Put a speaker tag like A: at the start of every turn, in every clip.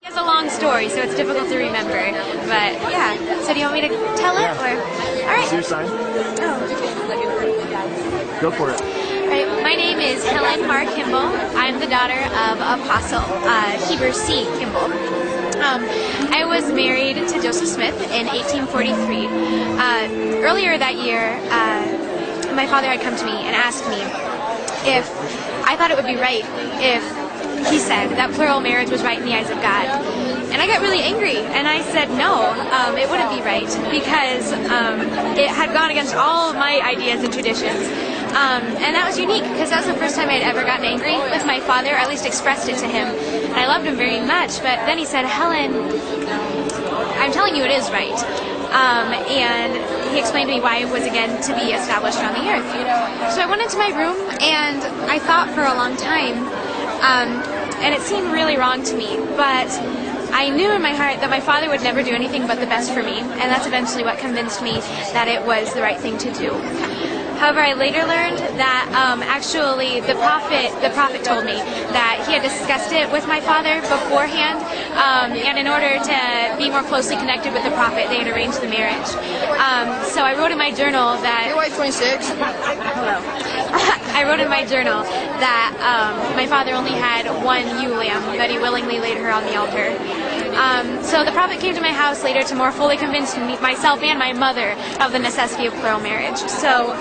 A: It's a long story, so it's difficult to remember. But yeah, so do you want me to tell it? Or all right.
B: Is your sign?
A: Oh.
B: Go for it.
A: All right. My name is Helen Mar Kimball. I'm the daughter of Apostle Heber C. Kimball. I was married to Joseph Smith in 1843. Earlier that year, my father had come to me and asked me if I thought it would be right if he said that plural marriage was right in the eyes of God. And I got really angry, and I said no, it wouldn't be right, because it had gone against all of my ideas and traditions. And that was unique, because that was the first time I had ever gotten angry with my father, or at least expressed it to him. And I loved him very much, but then he said, Helen, I'm telling you it is right. And he explained to me why it was again to be established on the earth. So I went into my room, and I thought for a long time, and it seemed really wrong to me, but I knew in my heart that my father would never do anything but the best for me, and that's eventually what convinced me that it was the right thing to do. However, I later learned that actually the prophet told me that he had discussed it with my father beforehand, and in order to be more closely connected with the prophet, they had arranged the marriage. So I wrote in my journal that...
C: Your wife 26?
A: Hello. I wrote in my journal that my father only had one ewe lamb, that he willingly laid her on the altar. So the prophet came to my house later to more fully convince me, myself and my mother of the necessity of plural marriage. So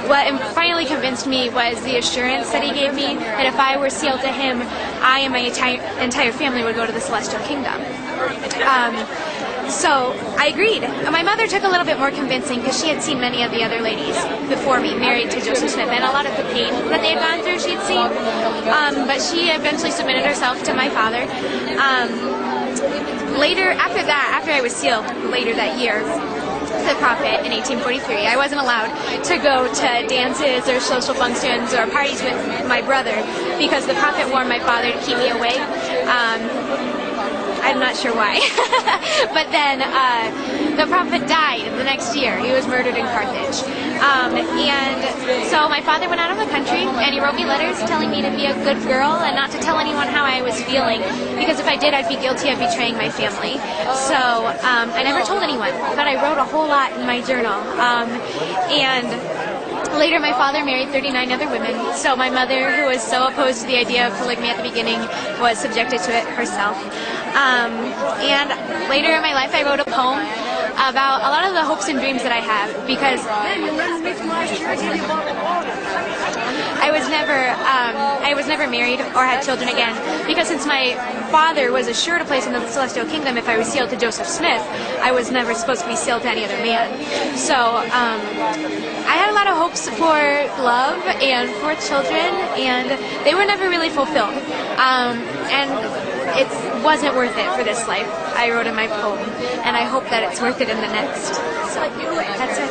A: what finally convinced me was the assurance that he gave me that if I were sealed to him, I and my entire family would go to the celestial kingdom. So I agreed. My mother took a little bit more convincing because she had seen many of the other ladies before me married to Joseph Smith, and a lot of the pain that they had gone through she'd seen. But she eventually submitted herself to my father. Later, after I was sealed later that year, the prophet in 1843, I wasn't allowed to go to dances or social functions or parties with my brother because the prophet warned my father to keep me away. I'm not sure why. But then the prophet died the next year. He was murdered in Carthage. And so my father went out of the country, and he wrote me letters telling me to be a good girl and not to tell anyone how I was feeling, because if I did, I'd be guilty of betraying my family. So I never told anyone, but I wrote a whole lot in my journal. And later, my father married 39 other women, so my mother, who was so opposed to the idea of polygamy at the beginning, was subjected to it herself. And later in my life, I wrote a poem about a lot of the hopes and dreams that I have, because I was never married or had children again, because since my father was assured a place in the celestial kingdom if I was sealed to Joseph Smith, I was never supposed to be sealed to any other man. So I had a lot of hopes for love and for children, and they were never really fulfilled. And it wasn't worth it for this life, I wrote in my poem, and I hope that it's worth it in the next. So that's it.